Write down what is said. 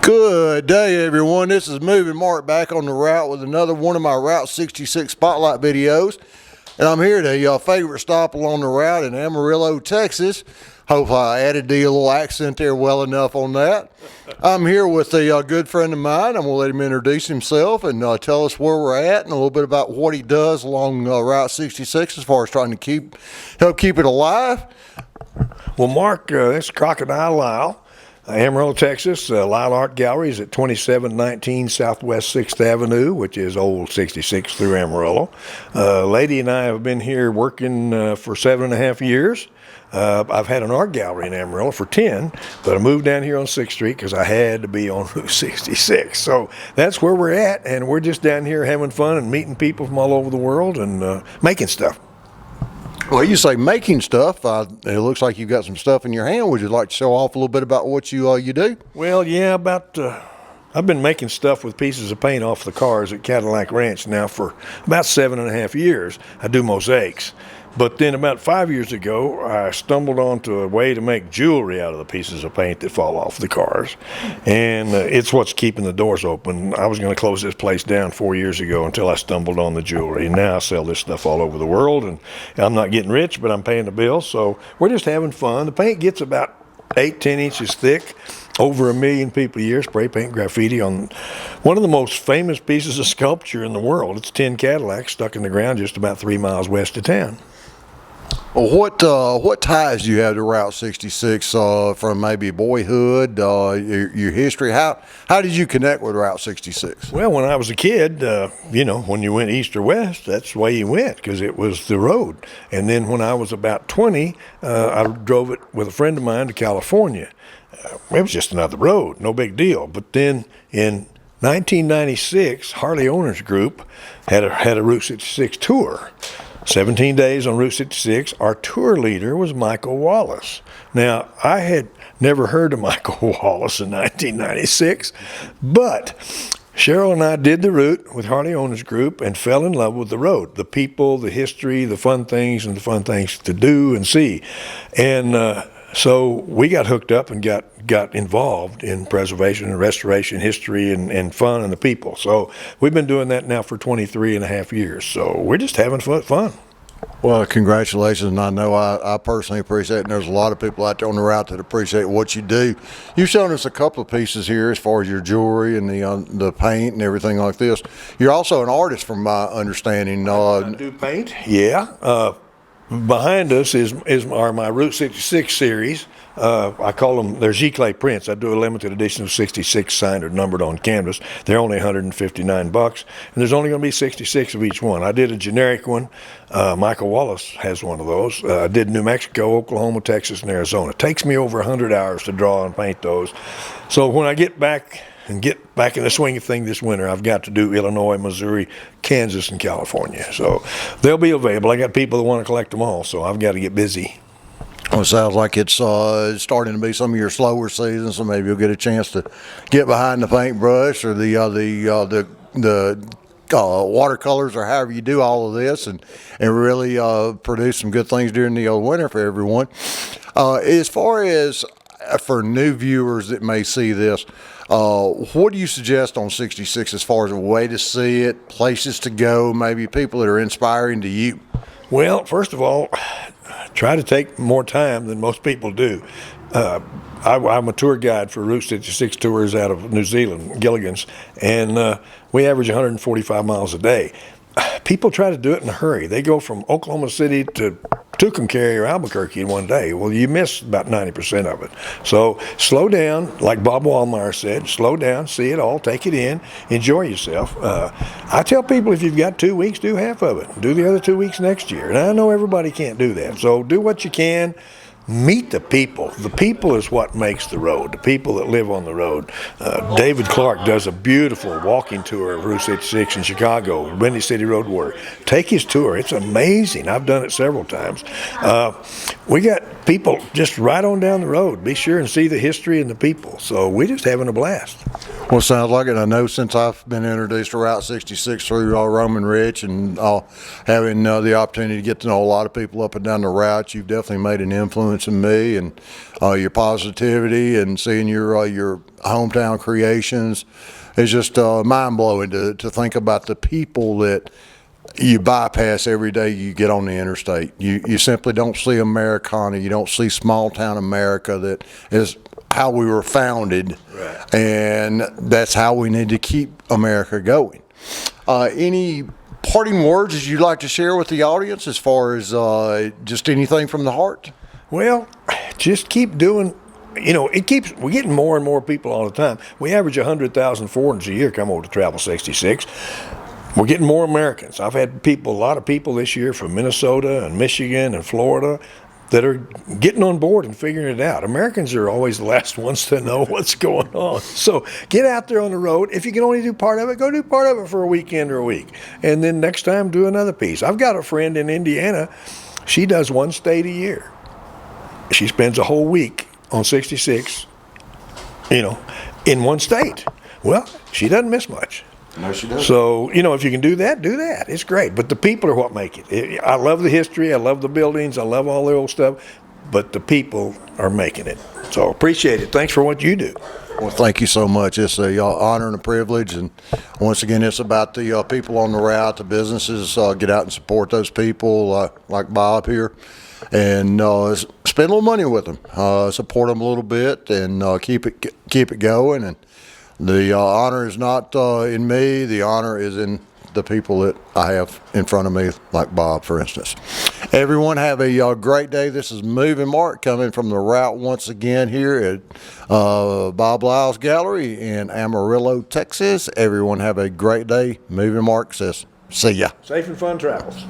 Good day, everyone. This is Moving Mark back on the route with another one of my Route 66 Spotlight videos. And I'm here at your favorite stop along the route in Amarillo, Texas. Hope I added the little accent there well enough on that. I'm here with a good friend of mine. I'm going to let him introduce himself and tell us where we're at and a little bit about what he does along Route 66 as far as trying to help keep it alive. Well, Mark, this is Crocodile Lile. Amarillo, Texas. Lile Art Gallery is at 2719 Southwest 6th Avenue, which is old 66 through Amarillo. Lady and I have been here working for 7.5 years. I've had an art gallery in Amarillo for 10, but I moved down here on 6th Street because I had to be on Route 66. So that's where we're at, and we're just down here having fun and meeting people from all over the world and making stuff. Well, you say making stuff. It looks like you've got some stuff in your hand. Would you like to show off a little bit about what you do? Well, yeah, I've been making stuff with pieces of paint off the cars at Cadillac Ranch now for about 7.5 years. I do mosaics. But then about 5 years ago, I stumbled onto a way to make jewelry out of the pieces of paint that fall off the cars. And it's what's keeping the doors open. I was going to close this place down 4 years ago until I stumbled on the jewelry. And now I sell this stuff all over the world. And I'm not getting rich, but I'm paying the bills. So we're just having fun. The paint gets about 8-10 inches thick. Over 1 million people a year spray paint graffiti on one of the most famous pieces of sculpture in the world. It's 10 Cadillacs stuck in the ground just about 3 miles west of town. Well, what ties do you have to Route 66 from maybe boyhood, your history? How did you connect with Route 66? Well, when I was a kid, when you went east or west, that's the way you went because it was the road. And then when I was about 20, I drove it with a friend of mine to California. It was just another road, no big deal. But then in 1996, Harley Owners Group had a Route 66 tour. 17 days on Route 66. Our tour leader was Michael Wallace. Now, I had never heard of Michael Wallace in 1996, but Cheryl and I did the route with Harley Owners Group and fell in love with the road, the people, the history, the fun things, and the fun things to do and see. And so we got hooked up and got involved in preservation and restoration, history, and fun and the people. So we've been doing that now for 23.5 years. So we're just having fun. Well, congratulations, and I know I personally appreciate it, and there's a lot of people out there on the route that appreciate what you do. You've shown us a couple of pieces here as far as your jewelry and the paint and everything like this. You're also an artist from my understanding. I do paint, yeah. Behind us are my Route 66 series. I call them, they're Giclée prints. I do a limited edition of 66 signed or numbered on canvas. They're only $159, and there's only going to be 66 of each one. I did a generic one. Michael Wallace has one of those. I did New Mexico, Oklahoma, Texas, and Arizona. It takes me over 100 hours to draw and paint those. So when I get back in the swing of things this winter, I've got to do Illinois, Missouri, Kansas, and California. So they'll be available. I got people that want to collect them all, so I've got to get busy. Well, it sounds like it's starting to be some of your slower seasons, so maybe you'll get a chance to get behind the paintbrush or the watercolors or however you do all of this and really produce some good things during the winter for everyone. As far as for new viewers that may see this, what do you suggest on 66 as far as a way to see it, places to go, maybe people that are inspiring to you? Well, first of all, try to take more time than most people do. I'm a tour guide for Route 66 tours out of New Zealand, Gilligan's, and we average 145 miles a day. People try to do it in a hurry. They go from Oklahoma City to Tucumcari or Albuquerque in one day. Well, you miss about 90% of it. So slow down, like Bob Wallmeyer said, slow down, see it all, take it in, enjoy yourself. I tell people if you've got 2 weeks, do half of it. Do the other 2 weeks next year. And I know everybody can't do that. So do what you can. Meet the people. The people is what makes the road, the people that live on the road. David Clark does a beautiful walking tour of Route 66 in Chicago, Windy City Road Warrior. Take his tour. It's amazing. I've done it several times. We got people just right on down the road. Be sure and see the history and the people. So we're just having a blast. Well, sounds like it. I know since I've been introduced to Route 66 through Roman Rich and having the opportunity to get to know a lot of people up and down the route, you've definitely made an influence in me, and your positivity and seeing your hometown creations is just mind-blowing to think about the people that you bypass every day you get on the interstate. You simply don't see Americana. You don't see small town America that is how we were founded, right. And that's how we need to keep America going. Any parting words that you'd like to share with the audience as far as just anything from the heart? Well, just keep doing. We're getting more and more people all the time. We average 100,000 foreigners a year come over to Travel 66. We're getting more Americans. I've had a lot of people this year from Minnesota and Michigan and Florida that are getting on board and figuring it out. Americans are always the last ones to know what's going on. So get out there on the road. If you can only do part of it, go do part of it for a weekend or a week. And then next time, do another piece. I've got a friend in Indiana. She does one state a year. She spends a whole week on 66, in one state. Well, she doesn't miss much. No, she doesn't. So, if you can do that, do that. It's great. But the people are what make it. I love the history. I love the buildings. I love all the old stuff. But the people are making it. So appreciate it. Thanks for what you do. Well, thank you so much. It's an honor and a privilege. And once again, it's about the people on the route, the businesses. Get out and support those people like Bob here. And spend a little money with them. Support them a little bit and keep it going. And the honor is not in me. The honor is in the people that I have in front of me, like Bob, for instance. Everyone have a great day. This is Moving Mark coming from the route once again here at Bob Lile's Gallery in Amarillo, Texas. Everyone have a great day. Moving Mark says, see ya. Safe and fun travels.